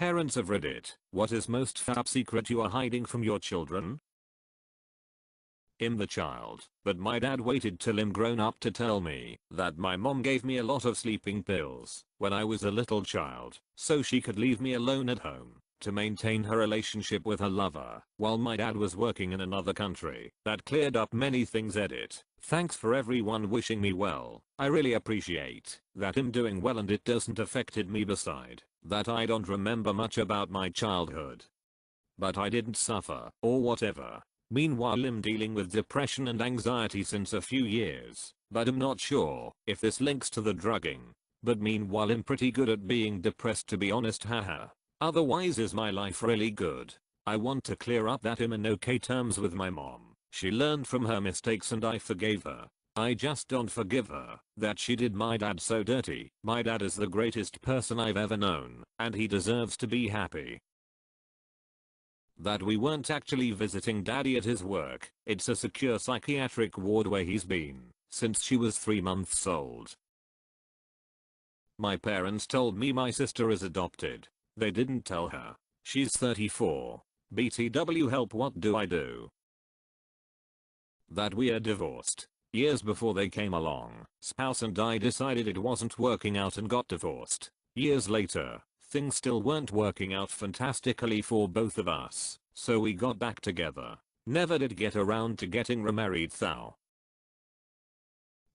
Parents of Reddit, what is most top secret you are hiding from your children? I'm the child, but my dad waited till I'm grown up to tell me that my mom gave me a lot of sleeping pills when I was a little child so she could leave me alone at home to maintain her relationship with her lover while my dad was working in another country. That cleared up many things. Edit. Thanks for everyone wishing me well. I really appreciate that I'm doing well and it doesn't affected me. Beside that, I don't remember much about my childhood. But I didn't suffer or whatever. Meanwhile, I'm dealing with depression and anxiety since a few years, but I'm not sure if this links to the drugging. But meanwhile, I'm pretty good at being depressed, to be honest, haha. Otherwise, is my life really good? I want to clear up that I'm in okay terms with my mom. She learned from her mistakes and I forgave her. I just don't forgive her that she did my dad so dirty. My dad is the greatest person I've ever known, and he deserves to be happy. That we weren't actually visiting daddy at his work. It's a secure psychiatric ward where he's been since she was 3 months old. My parents told me my sister is adopted. They didn't tell her. She's 34. BTW, help, what do I do? That we are divorced. Years before they came along, spouse and I decided it wasn't working out and got divorced. Years later, things still weren't working out fantastically for both of us, so we got back together. Never did get around to getting remarried though.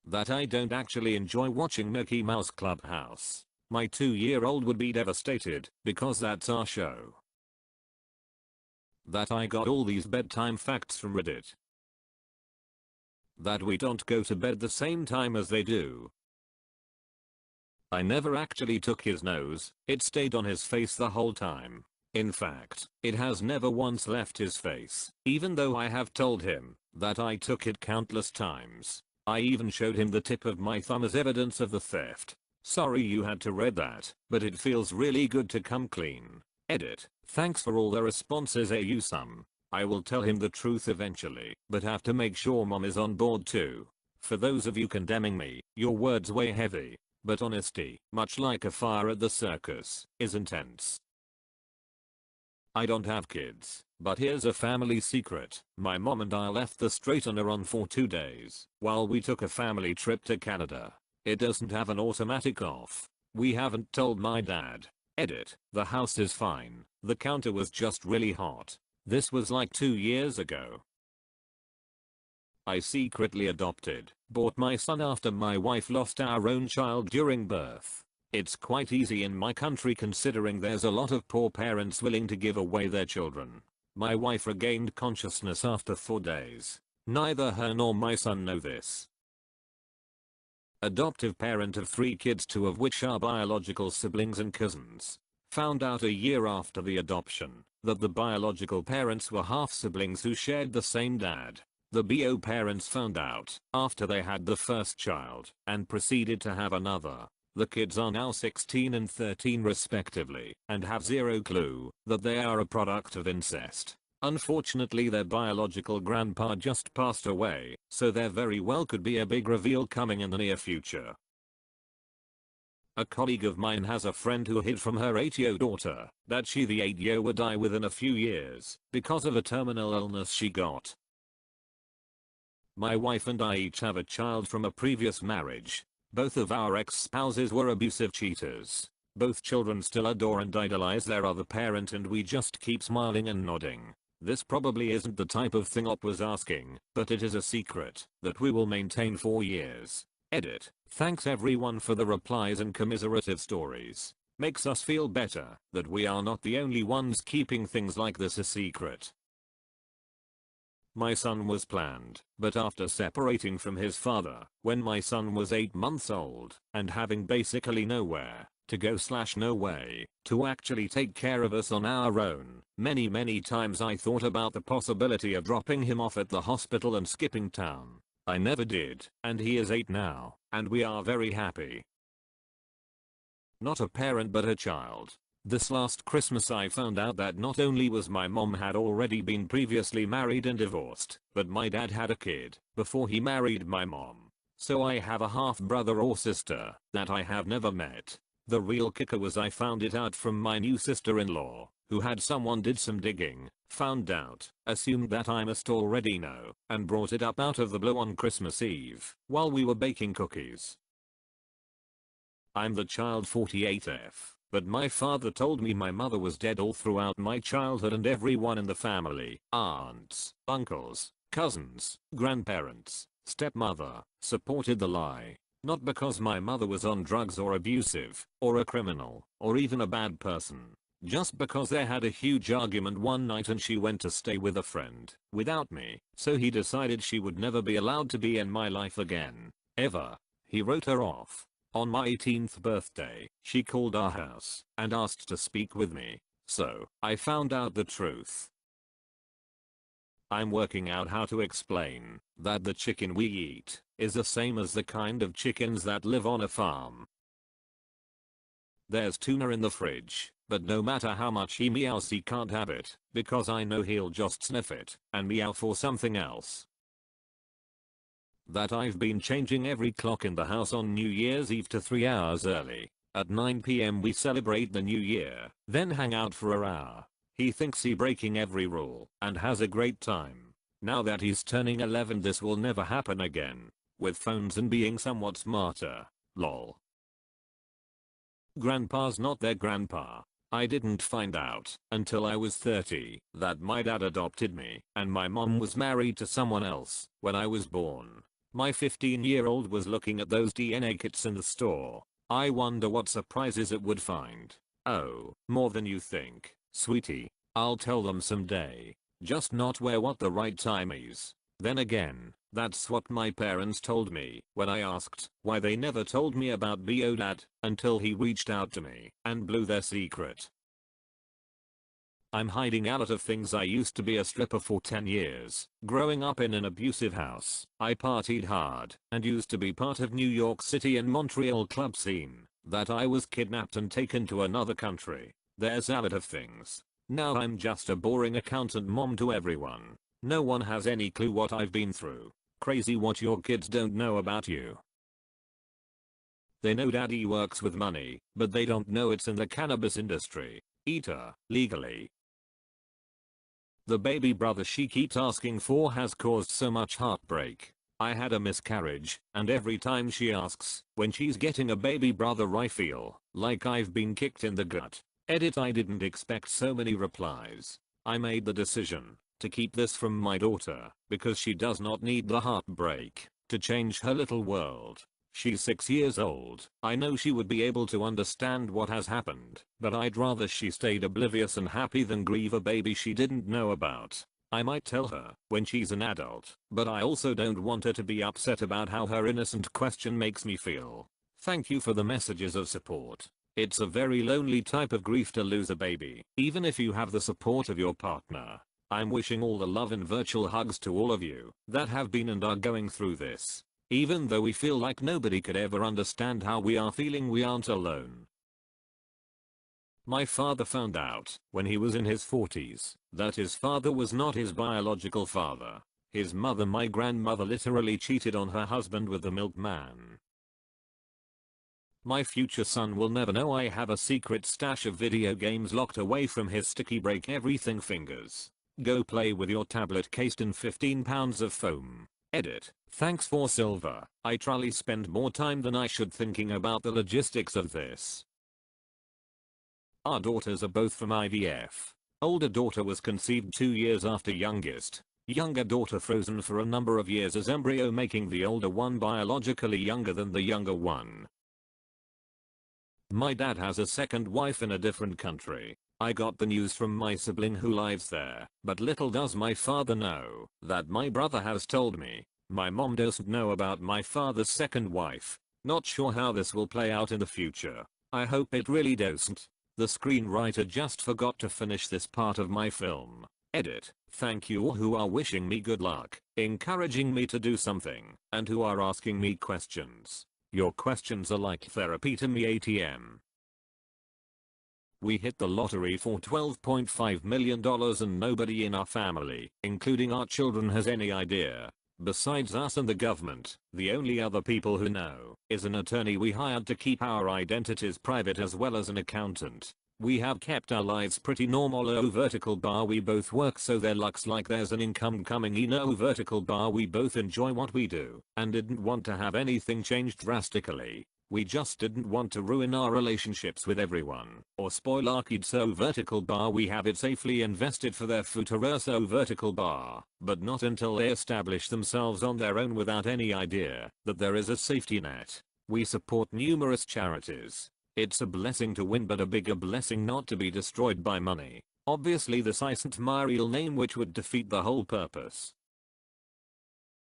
That I don't actually enjoy watching Mickey Mouse Clubhouse. My 2-year-old would be devastated because that's our show. That I got all these bedtime facts from Reddit. That we don't go to bed the same time as they do. I never actually took his nose, it stayed on his face the whole time. In fact, it has never once left his face, even though I have told him that I took it countless times. I even showed him the tip of my thumb as evidence of the theft. Sorry you had to read that, but it feels really good to come clean. Edit. Thanks for all the responses, AU some. I will tell him the truth eventually, but have to make sure mom is on board too. For those of you condemning me, your words weigh heavy. But honesty, much like a fire at the circus, is intense. I don't have kids, but here's a family secret. My mom and I left the straightener on for 2 days while we took a family trip to Canada. It doesn't have an automatic off. We haven't told my dad. Edit. The house is fine. The counter was just really hot. This was like 2 years ago. I secretly adopted, bought my son after my wife lost our own child during birth. It's quite easy in my country considering there's a lot of poor parents willing to give away their children. My wife regained consciousness after 4 days. Neither her nor my son know this. Adoptive parent of 3 kids, 2 of which are biological siblings and cousins. Found out a year after the adoption that the biological parents were half siblings who shared the same dad. The BO parents found out after they had the first child and proceeded to have another. The kids are now 16 and 13 respectively and have zero clue that they are a product of incest. Unfortunately, their biological grandpa just passed away, so there very well could be a big reveal coming in the near future. A colleague of mine has a friend who hid from her 8-year-old daughter that she, the 8-year-old, would die within a few years because of a terminal illness she got. My wife and I each have a child from a previous marriage. Both of our ex-spouses were abusive cheaters. Both children still adore and idolize their other parent, and we just keep smiling and nodding. This probably isn't the type of thing Op was asking, but it is a secret that we will maintain for years. Edit. Thanks everyone for the replies and commiserative stories. Makes us feel better that we are not the only ones keeping things like this a secret. My son was planned, but after separating from his father when my son was 8 months old and having basically nowhere to go / no way to actually take care of us on our own, many times I thought about the possibility of dropping him off at the hospital and skipping town. I never did, and he is 8 now, and we are very happy. Not a parent but a child. This last Christmas I found out that not only was my mom had already been previously married and divorced, but my dad had a kid before he married my mom. So I have a half brother or sister that I have never met. The real kicker was I found it out from my new sister-in-law, who had someone did some digging, found out, assumed that I must already know, and brought it up out of the blue on Christmas Eve, while we were baking cookies. I'm the child 48F, but my father told me my mother was dead all throughout my childhood and everyone in the family, aunts, uncles, cousins, grandparents, stepmother, supported the lie. Not because my mother was on drugs or abusive, or a criminal, or even a bad person. Just because they had a huge argument one night and she went to stay with a friend, without me, so he decided she would never be allowed to be in my life again. Ever. He wrote her off. On my 18th birthday, she called our house, and asked to speak with me. So, I found out the truth. I'm working out how to explain that the chicken we eat is the same as the kind of chickens that live on a farm. There's tuna in the fridge, but no matter how much he meows he can't have it, because I know he'll just sniff it and meow for something else. That I've been changing every clock in the house on New Year's Eve to 3 hours early. At 9 PM we celebrate the new year, then hang out for an hour. He thinks he's breaking every rule and has a great time. Now that he's turning 11 this will never happen again. With phones and being somewhat smarter. Lol. Grandpa's not their grandpa. I didn't find out until I was 30 that my dad adopted me and my mom was married to someone else when I was born. My 15-year-old was looking at those DNA kits in the store. I wonder what surprises it would find. Oh, more than you think, sweetie. I'll tell them someday. Just not what the right time is. Then again, that's what my parents told me when I asked why they never told me about Dad until he reached out to me and blew their secret. I'm hiding out of things. I used to be a stripper for 10 years, growing up in an abusive house. I partied hard and used to be part of New York City and Montreal club scene. That I was kidnapped and taken to another country. There's a lot of things. Now I'm just a boring accountant mom to everyone. No one has any clue what I've been through. Crazy what your kids don't know about you. They know daddy works with money, but they don't know it's in the cannabis industry. Eater, legally. The baby brother she keeps asking for has caused so much heartbreak. I had a miscarriage, and every time she asks when she's getting a baby brother I feel like I've been kicked in the gut. Edit. I didn't expect so many replies. I made the decision to keep this from my daughter because she does not need the heartbreak to change her little world. She's 6 years old. I know she would be able to understand what has happened, but I'd rather she stayed oblivious and happy than grieve a baby she didn't know about. I might tell her when she's an adult, but I also don't want her to be upset about how her innocent question makes me feel. Thank you for the messages of support. It's a very lonely type of grief to lose a baby, even if you have the support of your partner. I'm wishing all the love and virtual hugs to all of you that have been and are going through this. Even though we feel like nobody could ever understand how we are feeling, we aren't alone. My father found out when he was in his 40s that his father was not his biological father. His mother, my grandmother, literally cheated on her husband with the milkman. My future son will never know I have a secret stash of video games locked away from his sticky break everything fingers. Go play with your tablet cased in 15 pounds of foam. Edit. Thanks for silver. I truly spend more time than I should thinking about the logistics of this. Our daughters are both from IVF. Older daughter was conceived 2 years after youngest. Younger daughter frozen for a number of years as embryo, making the older one biologically younger than the younger one. My dad has a second wife in a different country. I got the news from my sibling who lives there, but little does my father know that my brother has told me. My mom doesn't know about my father's second wife. Not sure how this will play out in the future. I hope it really doesn't. The screenwriter just forgot to finish this part of my film. Edit. Thank you all who are wishing me good luck, encouraging me to do something, and who are asking me questions. Your questions are like therapy to me. ATM. We hit the lottery for $12.5 million and nobody in our family, including our children, has any idea. Besides us and the government, the only other people who know is an attorney we hired to keep our identities private as well as an accountant. We have kept our lives pretty normal. Oh vertical bar, we both work so there looks like there's an income coming in. Oh vertical bar, we both enjoy what we do and didn't want to have anything changed drastically. We just didn't want to ruin our relationships with everyone or spoil our kids. So vertical bar, we have it safely invested for their future. So vertical bar, but not until they establish themselves on their own without any idea that there is a safety net. We support numerous charities. It's a blessing to win but a bigger blessing not to be destroyed by money. Obviously this isn't my real name, which would defeat the whole purpose.